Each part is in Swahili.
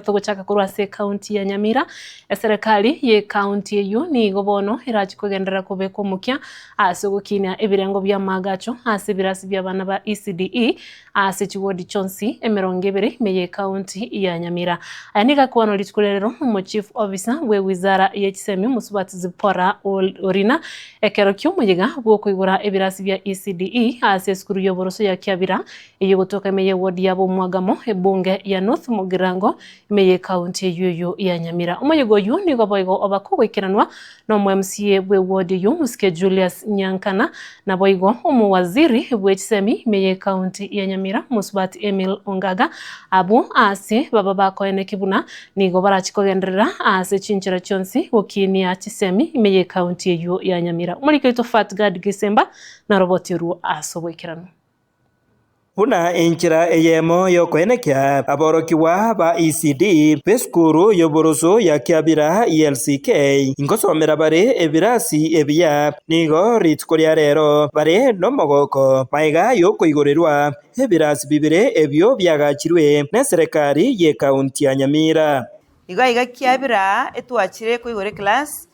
Tuguchaka kurwase kaunti ya Nyamira serikali ye kaunti eyo ni gobono irachi kugendera kubeko mukia gukinya ebirengo bya magacho ase birasi bya bana ba ECDE ase chiwodi chonsi emirongo ibiri meye kaunti ya Nyamira. Anika kwano litukulero mu chief officer we wizara ya chisemi Musubati Zipora Orina ekero kyo muyiga bwo kuigura ebirasi bya ECDE ase skuru yoboroso ya Kiabira eyo gutoka meye wodi yabo mwagamo ebunge ya North Mugirango meye kaunti yuyu ya Nyamira. Umuyigo yu ni goboigo obako wikiranwa no MCA bwe wodi yu Muske Julius Nyankana na boigo umuwaziri bwe chisemi meye kaunti ya Nyamira Musubati Emil Ongaga abu ase baba bako ene kibuna ni gobara chikogenderera ase chinchira chonsi wokini ya chisemi meye kaunti yu ya Nyamira. Umuriko ito Fatgad Gisemba na roboti ru aso wikiranwa. Huna enchira eyemo yokwenekya aborokiwa ba ECD peskuru yoboroso ya Kiabira ELCK ingosomera bare ebirasi ebiya nigo ritskoria rero bare nomogoko maiga yokoigorerwa ebirasi bibire ebyo byagachirwe na serikali ye kaunti ya Nyamira. Iga Kiabira etwachire koigore class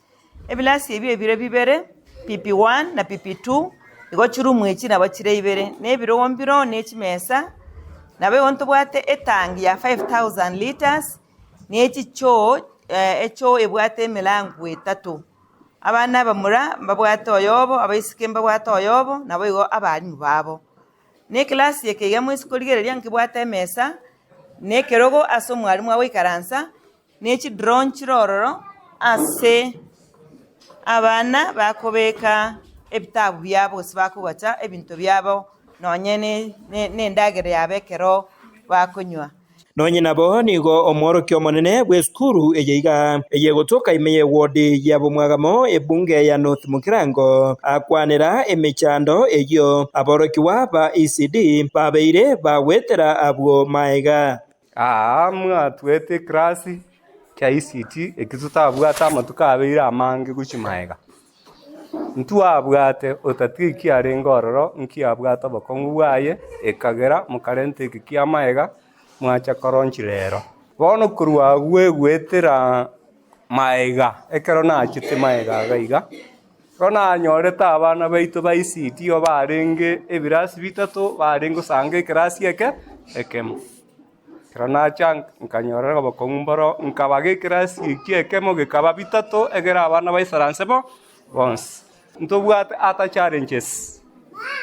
ebirasi ebyo ebire bibere PP1 na PP2 igo churu mwechi na bachire ibere nebiro wombiro nechimesa nabe wonto bwate etangi ya 5000 liters nechi cho echo ebwate milangu etatu abana bamura babwate oyobo abaisike mbabwate oyobo nabo igo abarimu babo ne class yeke ya mwisikolgereri yankibwate mesa ne kerogo aso mwarimu awe karansa nechi drone chirororo ase abana bakobeka ebitabu byabo sibakubacha ebintu byabo nonyene n'endagere yabekero bakonywa nonye nabo nigo omworokyo monene bweskuru eyeiga eyegotoka imeye wodi ya Bumwagamo ebunge ya North Mugirango akwanira emechando eyo aborokiwa ba ECD babeire bawetera abwo maiga mwatwete klasi kya ECT ekitutabwata amatuka abeire amange guchimaiga ntuabwate otatiki arengororo nkiabwata bokongu bwaye ekagera mukarente kikia maega mwacha koronchi rero bono kurwa gwetera maega ekero na chite maega gaiga rona nyoreta abana baitu ba ECT obarenge ebirasi bitatu barengo sange krasi ekemo rona chang nkanyorera bokongu mboro nkabage krasi ekemo gekaba bitatu egera abana baisaransebo once ntobwate ata challenges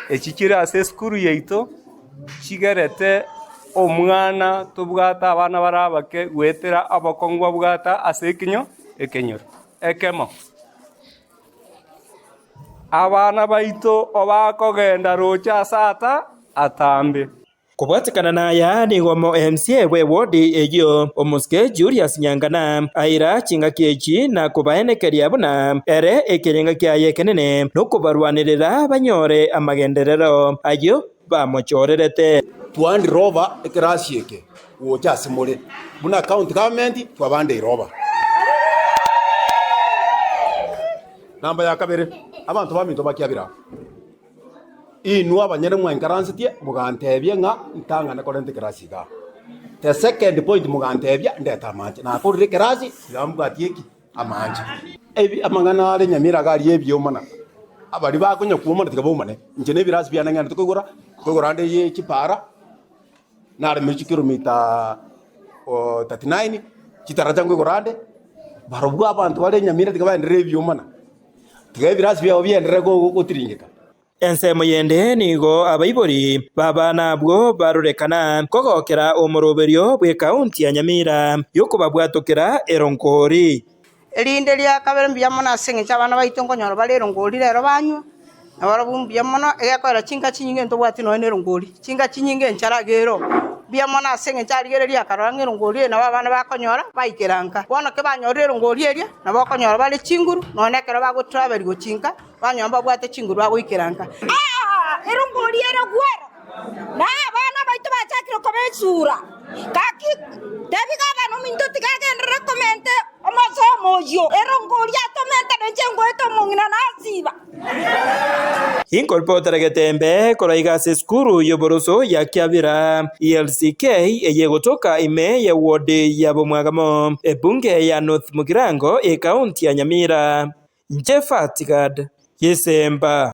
echichira ase skuru yeito chigerete omwana tobwata abana barabake gwetera abokongwa bwata ase ekenyoro ekemo abana baito obakogenda rocha sata atambe kubwatikana naya nigomo MCA we wodi eyo Muske Julius Nyankana aira chinga kiechi na kubaenekeria buna ere ekirenga kyaye kenene nokubarwanirira banyore amagenderero ayo bamochorerete twandi roba ekrasi eke wocha simule buna county government twabande roba namba ya kabere abantu baminto bakyabira inwa banyere mwenkaransitie mugantebye nga ntangana korente krasi ga the second point mugantebya ndeta manje na korire krasi yambwatieki amanje ebi amangana ale Nyamira gali ebyo mana abali bakonya kuoma tikabomane nje ne birasi bya nangana tukogora nde ye chipara na ale michi kilomita 39 chitaraja ngorande barobwa abantu bale Nyamira tikabandire ebyo mana tikabirasi bya obyendere go gutiringika ensemo yende nigo abaibori baba nabwo barurekana kogokera omoroberio bwe kaunti ya Nyamira yokubabwatokera eronkori elinde lya kabere mbyamona singe cyabana baitongo nyoro bale eronkori rero banywa abarabumbyamona egakora chinga chinyinge ntobwati no eronkori chinga chinyinge ncharagero byamona singe cyarigere lya karanga eronkori na babana bakonyora baikeranga bona ke banyorera eronkori eria na bakonyora bale chinguru none kero bago travel go chinga banyamba bwate chinguru bagoikeranga erongoli era gwero na bana baitu bachakiro kometsura kaki debiga bano minto tikagenda recommend omoso moyo erongoli atomente nenjengo eto mungina nasiba Inkolpotera Getembe kolaigase skuru yoboroso ya Kiabira ELCK yegotoka ime ya wodi ya Bomwagamo bunge ya North Mugirango kaunti ya Nyamira. Jefat Gad Yesemba.